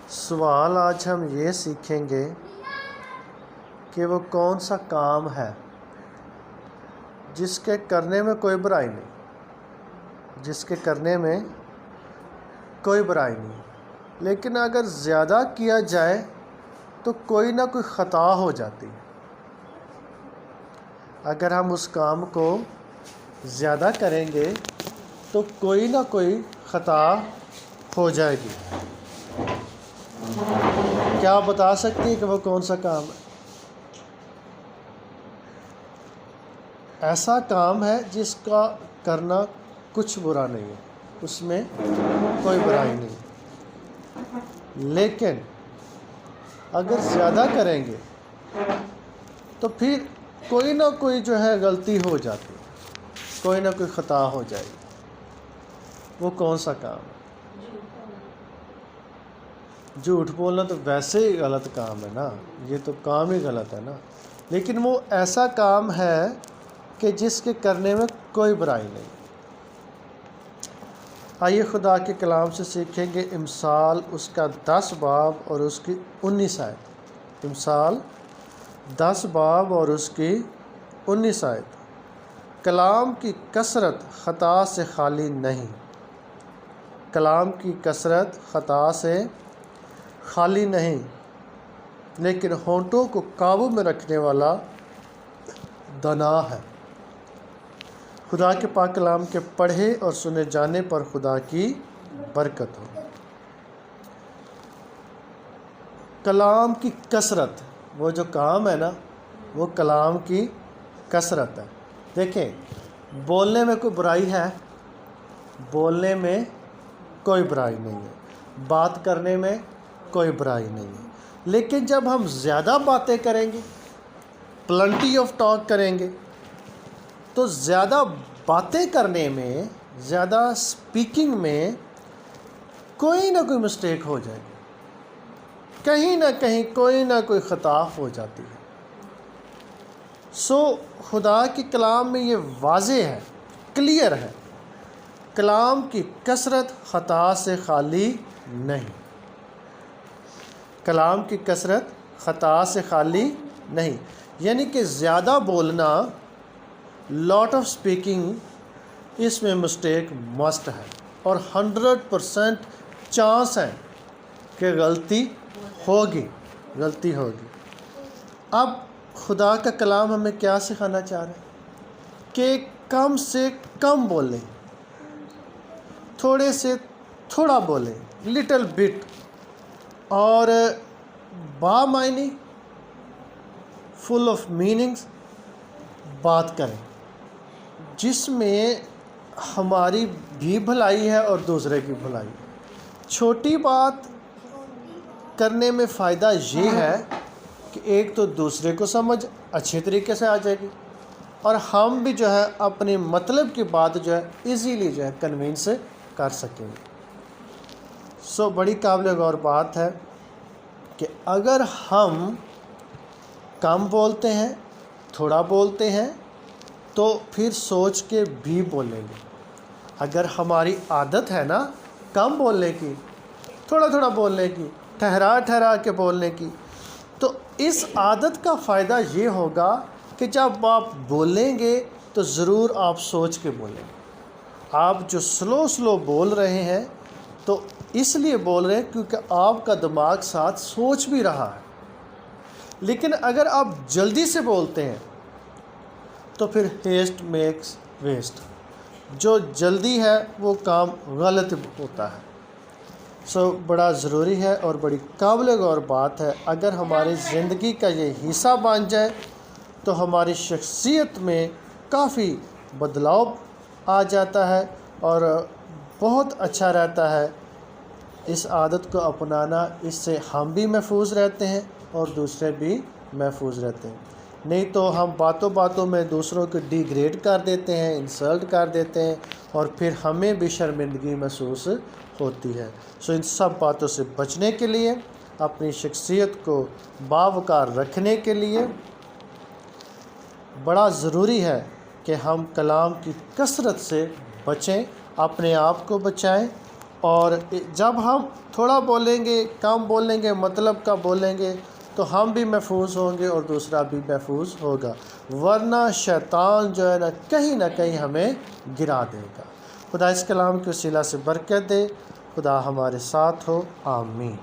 سوال آج ہم یہ سیکھیں گے کہ وہ کون سا کام ہے جس کے کرنے میں کوئی برائی نہیں، لیکن اگر زیادہ کیا جائے تو کوئی نہ کوئی خطا ہو جاتی ہے۔ اگر ہم اس کام کو زیادہ کریں گے تو کوئی نہ کوئی خطا ہو جائے گی۔ کیا آپ بتا سکتے ہیں کہ وہ کون سا کام ہے؟ ایسا کام ہے جس کا کرنا کچھ برا نہیں ہے، اس میں کوئی برائی نہیں، لیکن اگر زیادہ کریں گے تو پھر کوئی نہ کوئی غلطی ہو جاتی ہے، کوئی نہ کوئی خطا ہو جائے گی۔ وہ کون سا کام ہے؟ جھوٹ بولنا تو ویسے ہی غلط کام ہے نا، یہ تو کام ہی غلط ہے نا، لیکن وہ ایسا کام ہے کہ جس کے کرنے میں کوئی برائی نہیں۔ آئیے خدا کے کلام سے سیکھیں گے امثال اس کا 10 باب اور اس کی 19 آیت۔ امثال 10 باب اور اس کی 19 آیت۔ کلام کی کثرت خطا سے خالی نہیں، کلام کی کثرت خطا سے خالی نہیں، لیکن ہونٹوں کو قابو میں رکھنے والا دانا ہے۔ خدا کے پاک کلام کے پڑھے اور سنے جانے پر خدا کی برکت ہو۔ کلام کی کثرت، وہ جو کام ہے نا، وہ کلام کی کثرت ہے۔ دیکھیں، بولنے میں کوئی برائی ہے، بولنے میں کوئی برائی نہیں ہے، بات کرنے میں کوئی برائی نہیں ہے، لیکن جب ہم زیادہ باتیں کریں گے، پلنٹی آف ٹاک کریں گے، تو زیادہ باتیں کرنے میں، زیادہ سپیکنگ میں کوئی نہ کوئی مسٹیک ہو جائے گی، کہیں نہ کہیں کوئی نہ کوئی خطا ہو جاتی ہے۔ خدا کے کلام میں یہ واضح ہے، کلیئر ہے، کلام کی کثرت خطا سے خالی نہیں، کلام کی کثرت خطا سے خالی نہیں، یعنی کہ زیادہ بولنا، لاٹ آف سپیکنگ، اس میں مسٹیک مسٹ ہے، اور 100% چانس ہے کہ غلطی ہوگی۔ اب خدا کا کلام ہمیں کیا سکھانا چاہ رہا ہے؟ کہ کم سے کم بولیں، تھوڑے سے تھوڑا بولیں، لٹل بٹ، اور بامعنی، فل آف میننگز بات کریں، جس میں ہماری بھی بھلائی ہے اور دوسرے کی بھلائی ہے۔ چھوٹی بات کرنے میں فائدہ یہ ہے کہ ایک تو دوسرے کو سمجھ اچھے طریقے سے آ جائے گی، اور ہم بھی اپنے مطلب کی بات ایزیلی کنوینس کر سکیں گے۔ بڑی قابل غور بات ہے کہ اگر ہم کم بولتے ہیں، تھوڑا بولتے ہیں، تو پھر سوچ کے بھی بولیں گے۔ اگر ہماری عادت ہے نا کم بولنے کی، تھوڑا تھوڑا بولنے کی، ٹھہرا کے بولنے کی، تو اس عادت کا فائدہ یہ ہوگا کہ جب آپ بولیں گے تو ضرور آپ سوچ کے بولیں گے۔ آپ جو سلو بول رہے ہیں تو اس لیے بول رہے ہیں کیونکہ آپ کا دماغ ساتھ سوچ بھی رہا ہے، لیکن اگر آپ جلدی سے بولتے ہیں تو پھر ہیسٹ میکس ویسٹ، جو جلدی ہے وہ کام غلط ہوتا ہے۔ بڑا ضروری ہے اور بڑی قابل غور بات ہے، اگر ہماری زندگی کا یہ حصہ بن جائے تو ہماری شخصیت میں کافی بدلاؤ آ جاتا ہے اور بہت اچھا رہتا ہے۔ اس عادت کو اپنانا، اس سے ہم بھی محفوظ رہتے ہیں اور دوسرے بھی محفوظ رہتے ہیں، نہیں تو ہم باتوں میں دوسروں کو ڈی گریڈ کر دیتے ہیں، انسلٹ کر دیتے ہیں، اور پھر ہمیں بھی شرمندگی محسوس ہوتی ہے۔ ان سب باتوں سے بچنے کے لیے، اپنی شخصیت کو باوقار رکھنے کے لیے بڑا ضروری ہے کہ ہم کلام کی کثرت سے بچیں، اپنے آپ کو بچائیں اور جب ہم تھوڑا بولیں گے، کم بولیں گے، مطلب کا بولیں گے تو ہم بھی محفوظ ہوں گے اور دوسرا بھی محفوظ ہوگا، ورنہ شیطان جو ہے نہ کہیں ہمیں گرا دے گا۔ خدا اس کلام کے وسیلہ سے برکت دے، خدا ہمارے ساتھ ہو، آمین۔